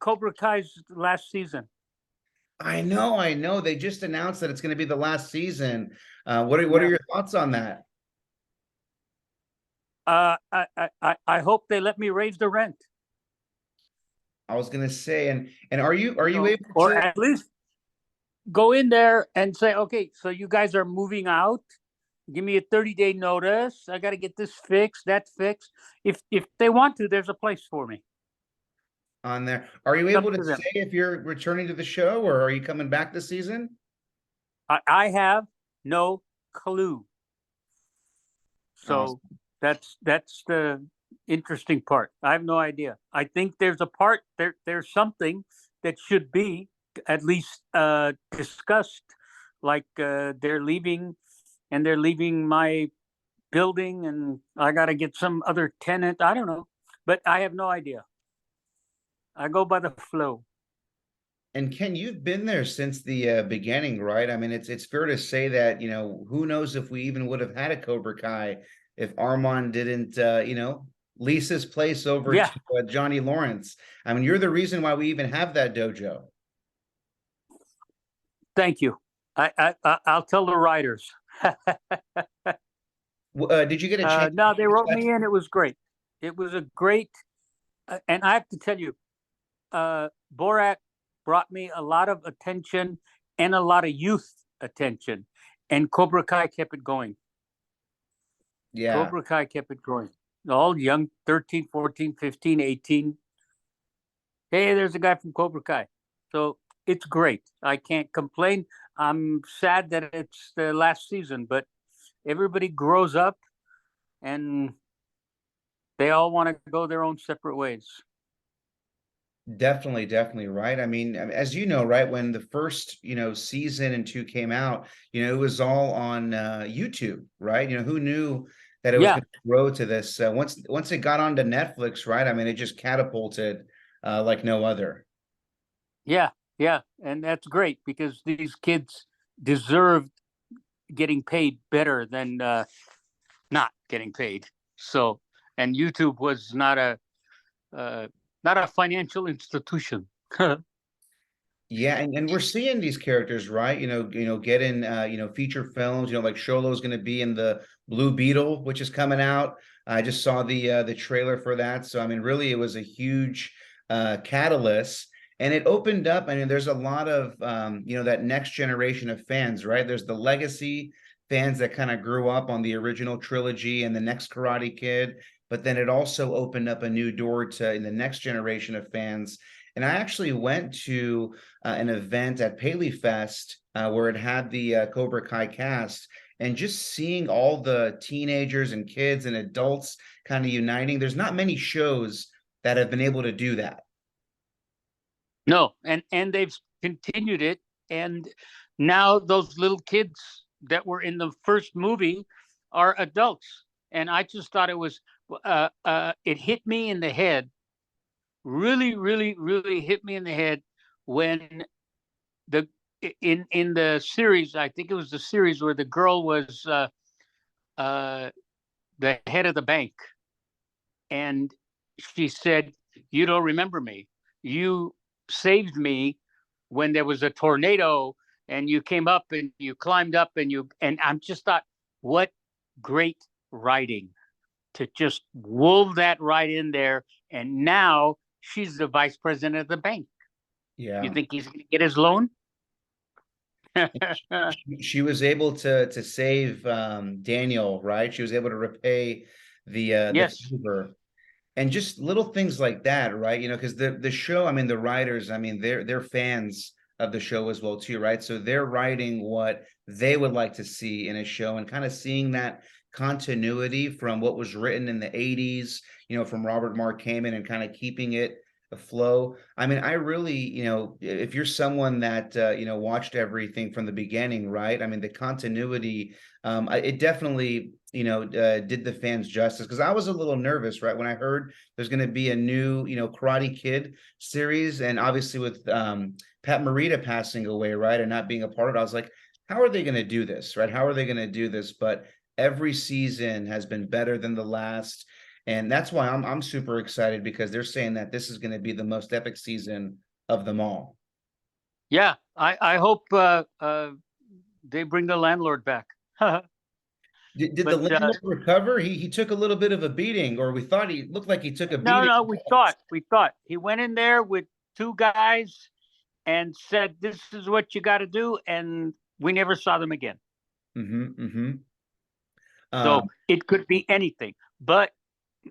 Cobra Kai's last season. I know. They just announced that it's going to be the last season. What are Yeah. your thoughts on that? I hope they let me raise the rent. I was going to say, and are you able Or to? at least go in there and say, okay, so you guys are moving out. Give me a 30-day notice. I got to get this fixed, that fixed. If they want to, there's a place for me. On there. Are you It's up able to to them. say if you're returning to the show or are you coming back this season? I have no clue. So Awesome. that's the interesting part. I have no idea. I think there's a part there. There's something that should be at least discussed, like they're leaving, and they're leaving my building, and I got to get some other tenant. I don't know, but I have no idea. I go by the flow. And Ken, you've been there since the beginning, right? I mean, it's fair to say that, who knows if we even would have had a Cobra Kai if Armand didn't, lease his place over Yeah, to Johnny Lawrence. I mean, you're the reason why we even have that dojo. thank you. I'll tell the writers. Did you get a chance No, they to wrote catch? me in. It was great. It was a great, and I have to tell you, Borat brought me a lot of attention and a lot of youth attention, and Cobra Kai kept it going. Yeah. Cobra Kai kept it going. All young, 13, 14, 15, 18. Hey, there's a guy from Cobra Kai. So it's great. I can't complain. I'm sad that it's the last season, but everybody grows up and they all want to go their own separate ways. Definitely, right? I mean, as you know, right, when the first, season and two came out, it was all on YouTube, right? Who knew that it was Yeah, going to grow to this? Once it got onto Netflix, right? I mean, it just catapulted like no other. yeah, yeah. And that's great because these kids deserve getting paid better than not getting paid. So, and YouTube was uh, not a financial institution. Yeah, and we're seeing these characters, right? Get in feature films, like Sholo's going to be in the Blue Beetle, which is coming out. I just saw the trailer for that. So I mean, really it was a huge catalyst and it opened up. I mean, there's a lot of that next generation of fans, right? There's the legacy fans that kind of grew up on the original trilogy and the next Karate Kid, but then it also opened up a new door to in the next generation of fans. And I actually went to an event at Paley Fest where it had the Cobra Kai cast, and just seeing all the teenagers and kids and adults kind of uniting. There's not many shows that have been able to do that. No, and they've continued it, and now those little kids that were in the first movie are adults, and I just thought it was it hit me in the head, really, really, really hit me in the head when the in the series, I think it was the series where the girl was uh, the head of the bank, and she said, "You don't remember me. You saved me when there was a tornado, and you came up and you climbed up and you." And I'm just thought, what great writing to just wove that right in there. And now she's the vice president of the bank. You Yeah. think he's going to get his loan? She was able to save Daniel, right? She was able to repay the Yes. favor. And just little things like that, right? Because the show, I mean, the writers, I mean, they're fans of the show as well too, right? So they're writing what they would like to see in a show and kind of seeing that continuity from what was written in the 80s, from Robert Mark Kamen and kind of keeping it a flow. I mean, I really, if you're someone that watched everything from the beginning, right? I mean, the continuity, it definitely did the fans justice because I was a little nervous, right, when I heard there's going to be a new, Karate Kid series, and obviously with Pat Morita passing away, right, and not being a part of it, I was like, how are they going to do this, right? How are they going to do this? But every season has been better than the last. And that's why I'm super excited, because they're saying that this is going to be the most epic season of them all. Yeah, I hope they bring the landlord back. Did the But landlord recover? He took a little bit of a beating, or we thought he looked like he took a no, beating. no, we thought he went in there with two guys and said, "This is what you got to do," and we never saw them again. Mm-hmm, mm-hmm. So it could be anything. But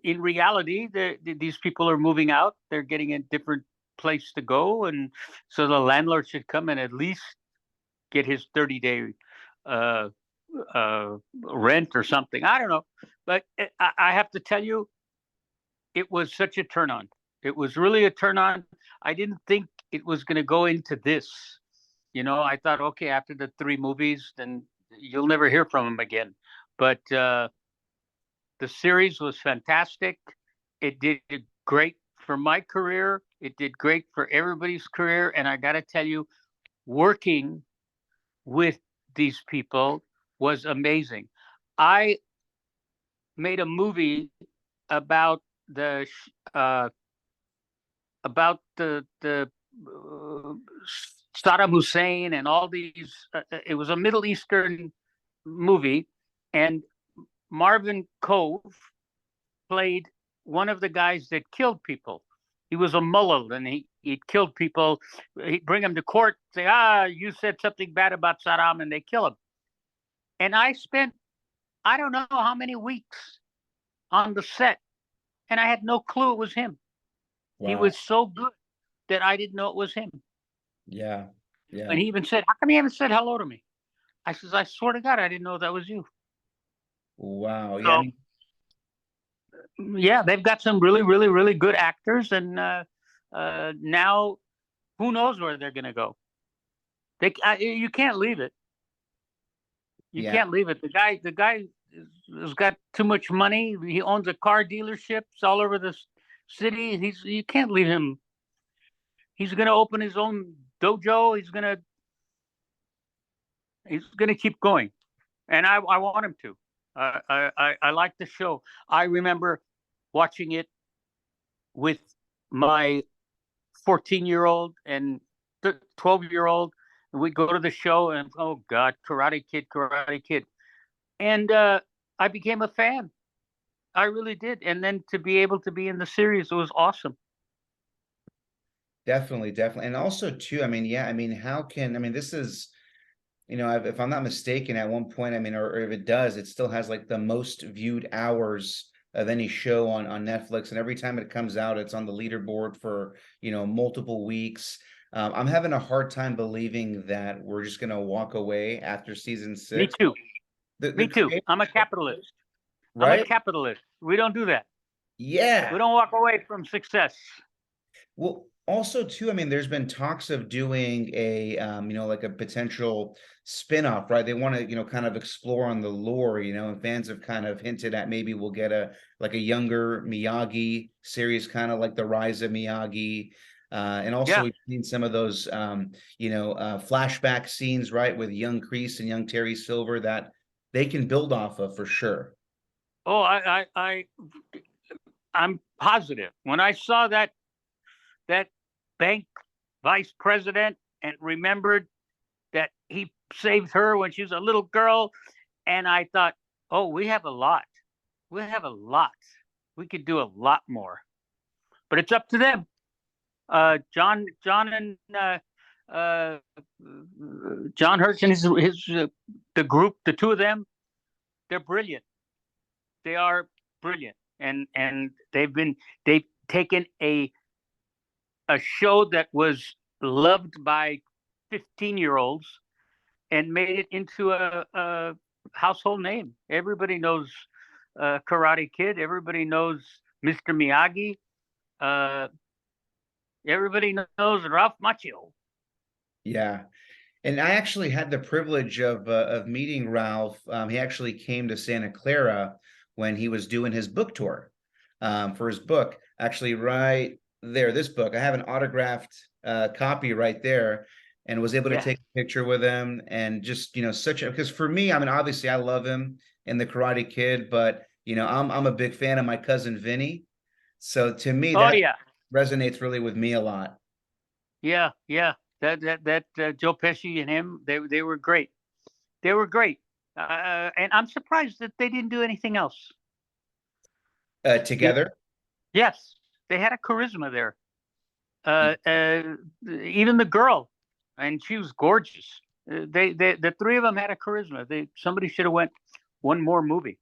in reality, these people are moving out. They're getting a different place to go, and so the landlord should come and at least get his 30-day uh, rent or something. I don't know, but I have to tell you, it was such a turn on. It was really a turn on. I didn't think it was going to go into this. I thought, okay, after the three movies, then you'll never hear from him again. But the series was fantastic. It did great for my career. It did great for everybody's career. And I got to tell you, working with these people was amazing. I made a movie about the uh, about the Saddam Hussein and all these. It was a Middle Eastern movie, and Marvin Kove played one of the guys that killed people. He was a mullah, and he killed people. He'd bring him to court, say, you said something bad about Saddam, and they kill him. And I spent, I don't know how many weeks on the set, and I had no clue it was him. He Wow. was so good that I didn't know it was him. Yeah. And Yeah. he even said, "How come you haven't said hello to me?" I says, "I swear to God, I didn't know that was you." Wow. Yeah. I So mean, yeah, they've got some really, really, really good actors, and now who knows where they're going to go? You can't leave it. You yeah. can't leave it. The guy has got too much money. He owns a car dealerships all over the city. You can't leave him. He's going to open his own dojo. He's gonna keep going, and I want him to. I like the show. I remember watching it with my 14-year-old and 12-year-old. We'd go to the show and, oh God, Karate Kid, Karate Kid. And I became a fan. I really did. And then to be able to be in the series, it was awesome. Definitely, definitely. And also too, I mean, yeah, I mean, this is, if I'm not mistaken, at one point, I mean, or if it does, it still has like the most viewed hours of any show on Netflix. And every time it comes out, it's on the leaderboard for, multiple weeks. I'm having a hard time believing that we're just gonna walk away after season Me 6. too. The Me too. creator, I'm a capitalist. I'm a right? capitalist. We don't do that. We Yeah. don't walk away from success. Well, also too, I mean, there's been talks of doing a, like a potential spin-off, right? They want to, kind of explore on the lore, and fans have kind of hinted at maybe we'll get like a younger Miyagi series, kind of like the Rise of Miyagi. And also Yeah. we've seen some of those, flashback scenes, right, with young Kreese and young Terry Silver that they can build off of for sure. Oh, I'm positive. When I saw that bank vice president and remembered that he saved her when she was a little girl, and I thought, oh, we have a lot. We have a lot. We could do a lot more, but it's up to them. John and John Hurt and his the group, the two of them, they're brilliant. They are brilliant, and they've taken a show that was loved by 15-year-olds and made it into a household name. Everybody knows Karate Kid. Everybody knows Mr. Miyagi. Uh, everybody knows Ralph Macchio. Yeah. And I actually had the privilege of meeting Ralph. He actually came to Santa Clara when he was doing his book tour, for his book. Actually, right there, this book, I have an autographed copy right there, and was able to Yeah, take a picture with him. And just, because for me, I mean, obviously I love him in the Karate Kid, but I'm a big fan of my cousin Vinny. So to me, Oh that yeah, resonates really with me a lot. yeah, yeah. That Joe Pesci and him, they were great. They were great. And I'm surprised that they didn't do anything else. Y- Together. Yes, they had a charisma there. Even the girl, and she was gorgeous. The three of them had a charisma. Somebody should have went one more movie.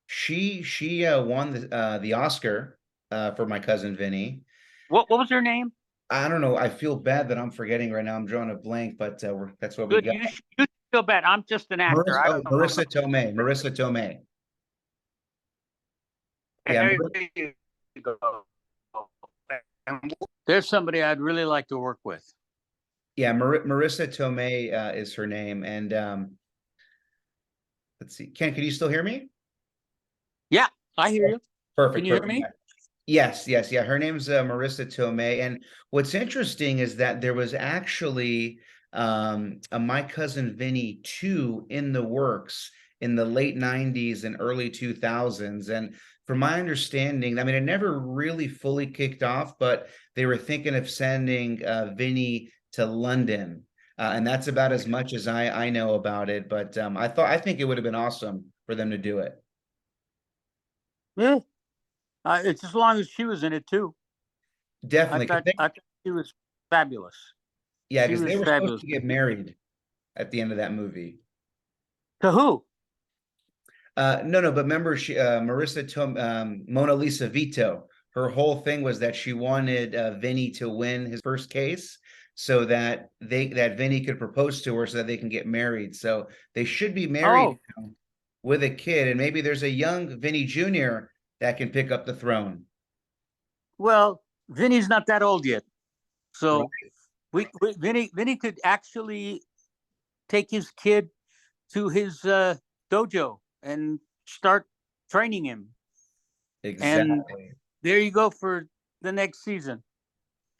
She won the Oscar for my cousin Vinny. What was her name? I don't know. I feel bad that I'm forgetting right now. I'm drawing a blank, but that's what we Good. got. You should feel bad. I'm just an actor. I don't know. Marissa Tomei. Marissa Tomei. Yeah, There you go. There's somebody I'd really like to work with. yeah. Marissa Tomei is her name, and let's see. Ken, can you still hear me? Yeah, I hear you. Can Perfect, you hear perfect. me? Yeah. Yes, yes, yeah. Her name's Marissa Tomei, and what's interesting is that there was actually a My Cousin Vinny 2 in the works in the late 90s and early 2000s. And from my understanding, I mean, it never really fully kicked off, but they were thinking of sending Vinny to London. And that's about as much as I know about it. But I think it would have been awesome for them to do it. Yeah. It's as long as she was in it too. Definitely. 'Cause I thought she was fabulous. Yeah, She because they was were supposed fabulous. to get married at the end of that movie. To who? No, no, but remember, Mona Lisa Vito. Her whole thing was that she wanted Vinny to win his first case, so that Vinny could propose to her, so that they can get married. So they should be married Oh, now with a kid, and maybe there's a young Vinny Jr. that can pick up the throne. well, Vinny's not that old yet, Right? so Vinny could actually take his kid to his dojo and start training him. And Exactly. there you go for the next season.